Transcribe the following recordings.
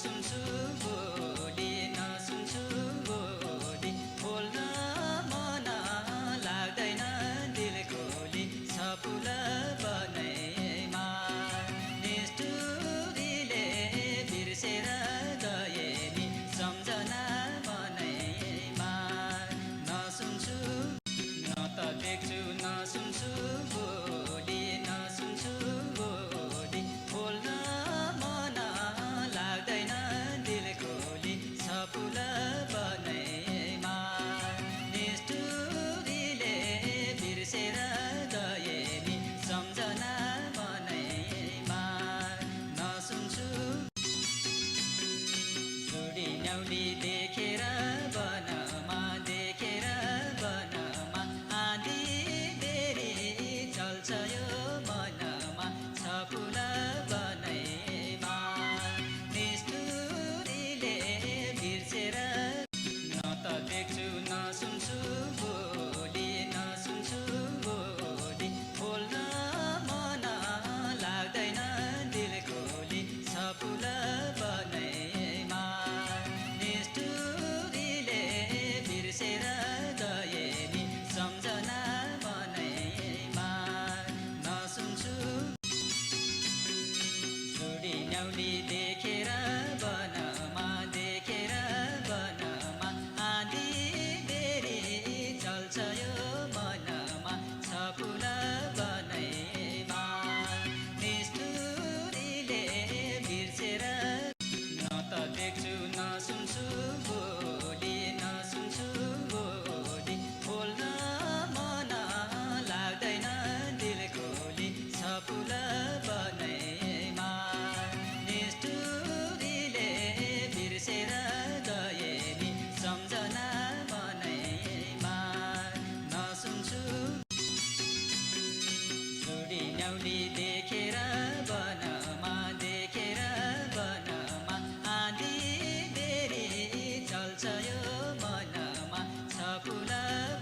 नसुन्छु बोली नसुन्छु बोली बोल्न मन लाग्दैन दिल खोली छ फुल बनैमा निष्ठुरीले बिर्सेर गए नि सम्झना मनैमा नसुन्छु न त देख्छु नसुन्छु बोली नसुन्छु बोली बोल्न मन लाग्दैन दिल खोली छ फुल बनैमा निष्ठुरीले बिर्सेर गए नि सम्झना मनैमा नसुन्छु जोडी न्याउली देखेर वनमा आँधी बेरी चल्छ यो मनमा छ फुल बनैमा निष्ठुरीले बिर्सेर न त देख्छु नसुन्छु बोली नसुन्छु बोली बोल्न मन लाग्दैन दिल खोली छ फुल बनैमा निष्ठुरीले बिर्सेर गए नि सम्झना मनैमा नसुन्छु जोडी न्याउली देखेर वनमा आँधी बेरी चल्छ यो मनमा छ फुल बनैमा निष्ठुरीले बिर्सेर न त देख्छु नसुन्छु बोली नसुन्छु बोली बोल्न मन लाग्दैन दिल खोली छ फुल बनैमा निष्ठुरीले बिर्सेर गए नि सम्झना मनैमा नसुन्छु जोडी न्याउली देखेर वनमा आँधी बेरी चल्छ यो मनमा छ फुल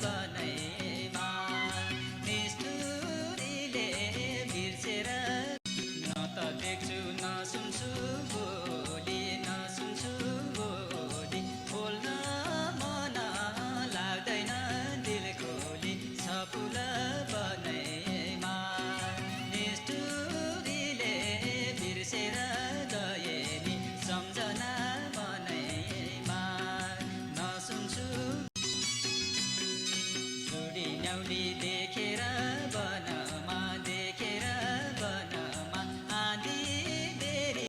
बनैमा निष्ठुरीले बिर्सेर न त देख्छु नसुन्छु